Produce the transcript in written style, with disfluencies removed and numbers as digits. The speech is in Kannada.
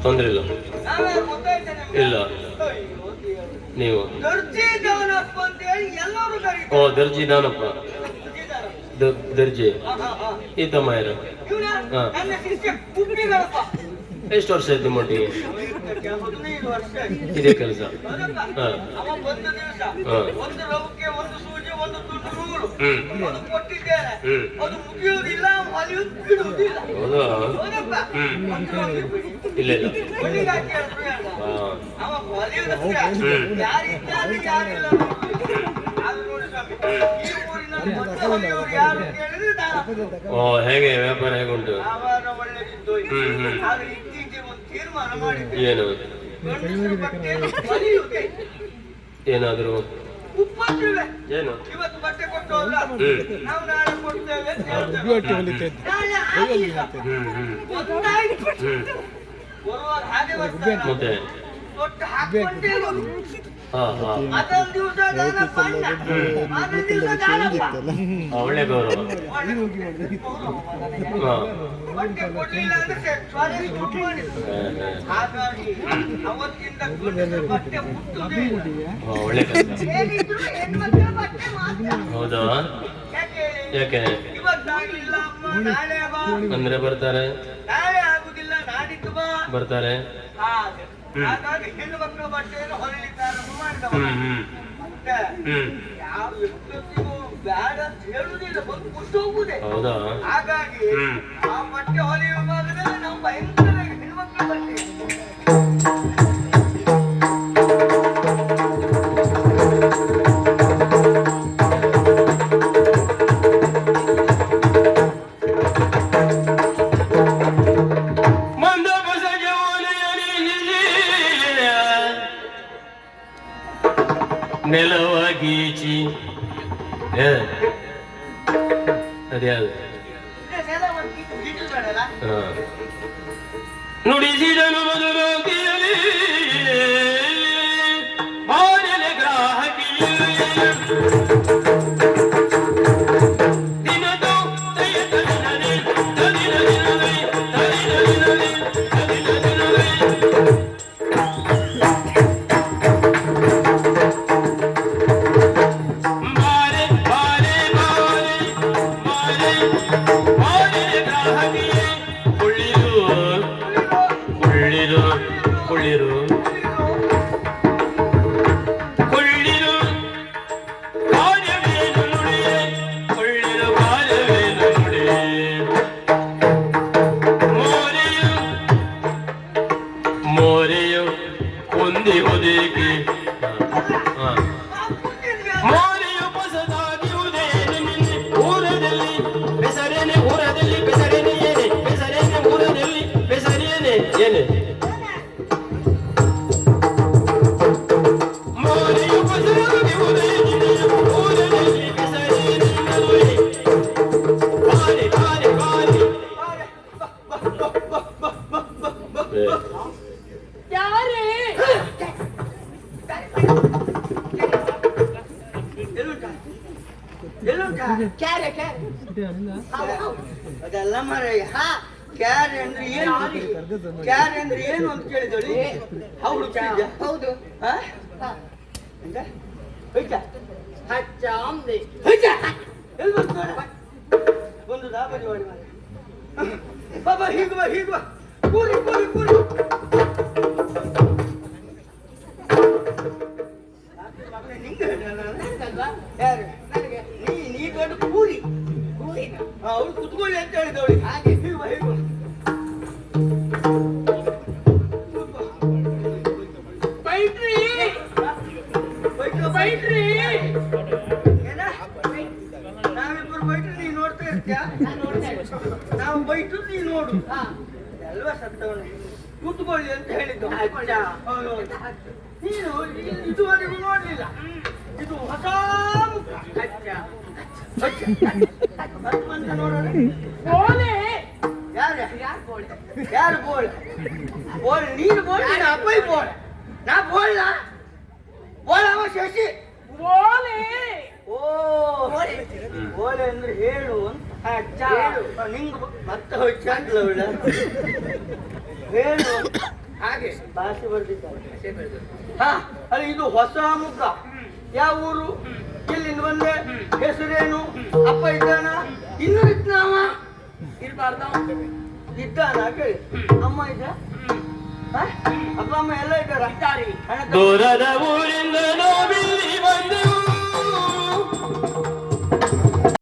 ತೊಂದ್ರೆ ಇಲ್ಲ. ಇಲ್ಲ ನೀವು ಓ ದರ್ಜಿ ದಾನಪ್ಪ ದರ್ಜಿ ಈ ತಮ್ಮ ಯಾರು? ಎಷ್ಟು ವರ್ಷ ಆಯ್ತು ನಿಮ್ಮೊಟ್ಟಿಗೆ ಇದೇ ಕೆಲಸ? ಇಲ್ಲ ಇಲ್ಲ ಓ ಹೇಗೆ ವ್ಯಾಪಾರ ಹೇಗುಂಟು? ಏನು ಏನಾದ್ರು ಏನು ಮತ್ತೆ ಒಳ್ಳೆ ಗೌರವ. ಒಳ್ಳೆ ಹೌದಾ? ಯಾಕೆ ಅಂದ್ರೆ ಬರ್ತಾರೆ ಬರ್ತಾರೆ. ಹೆಣ್ಣು ಮಕ್ಕಳು ಬಟ್ಟೆಯನ್ನು ಹೊಲಿಲಿಕ್ಕೆ ಆರಂಭ ಮಾಡಿದವ. ಬ್ಯಾಡ ಅಂತ ಹೇಳುದಿಲ್ಲ, ಬಂದು ಮುಟ್ಟು ಹೋಗುದೇ. ಹಾಗಾಗಿ ಆ ಬಟ್ಟೆ ಹೊಲಿಯುವಾಗ ನಾವು ಭಯಂಕರ ಹೆಣ್ಣು ಮಕ್ಕಳು ಬಟ್ಟೆ ನೆಲವಾಗೀಚಿ ಅದ್ಯಾವುದು ನುಡಿಸಿದನು ಮಧುರೋಗಿಯಲಿ ಬಾಳೆಲೆ ಗ್ರಾಹಕಿಯ ಅದೆಲ್ಲ ಮರಯ್ಯ. ಕ್ಯಾರೆ ಅಂದ್ರೆ ಏನು ಕ್ಯಾರೆ ಅಂದ್ರೆ ಏನು ಅಂತ ಕೇಳಿದಳಿ. ಹೌದು ಹೌದು ಒಂದು ದಾಬರಿ ಮಾಡಿ ಬಾಬಾ ಹೀಗ ಬಾ ಹೀಗ ಬಾ ಕೂರಿ ಕೂರಿ ಕೂರಿ ಯಾರು ನೀ ದೊಡ್ಡ ಕೂರಿ ಅವಳು ಕುತ್ಕೊಳ್ಳಿ ಅಂತ ಹೇಳಿದವಳಿ. ಹಾಗೆ ಹೀಗ ಬಾ ಹೀಗ ಬೈಟ್ರಿ ಬೈಟ್ರಿ ಏನ ನಾವಿಬ್ಬರು ಬೈಟ್ರಿ ನೀ ನೋಡ್ತಾ ಇರ್ತೀಯ. ನಾವು ಬೈಟು ನೀ ನೋಡು ಅಲ್ವಾ ಸತ್ತವನೇ. ಕೂತ್ಕೊಳ್ಳಿ ಅಂತ ಹೇಳಿದ್ದು ನೀನು ಇದುವರೆಗೂ ನೋಡ್ಲಿಲ್ಲ. ಇದು ಹೊಸ ನೋಡೋಣ. ಯಾರು ಬೋಳ್ ಬೋಳ್ ನೀನು ಬೋಳ್ ನೀನು ಅಪ್ಪೈ ಬೋಳ್ ನಾ ಬೋಳ್ ಬೋಳ್ ಅವ ಶಶಿ ಬೋಳೆ. ಓ ಬೋಳೆ ಅಂದ್ರೆ ಹೇಳು ಅಂತ ನಿಂಗ ಮತ್ತೆ ಹೋಯ್ತು ಹೇಳು ಹಾಗೆ ಭಾಷೆ ಬರ್ದಿದ್ದಾರೆ. ಅಷ್ಟೇ ಬೆಳೆದದ್ದು. ಹಾ ಅಲ್ಲಿ ಇದು ಹೊಸ ಮುಖ. ಯಾವ ಊರು? ಎಲ್ಲಿಂದ ಬಂದೆ? ಹೆಸರೇನು? ಅಪ್ಪ ಇದ್ದಾನ? ಇನ್ನೂ ಇದ್ದಾವ? ಇರ್ಬಾರ್ದ ಇದ್ದಾನ ಕೇಳಿ. ಅಮ್ಮ ಇದ್ದ? ಅಪ್ಪ ಅಮ್ಮ ಎಲ್ಲ ಇದ್ದಾರ? ಇದ್ದಾರೆ. ಹಣ ದೂರದ ಊರಿಂದ ನಾವಿಲ್ಲಿ ಬಂದೆವು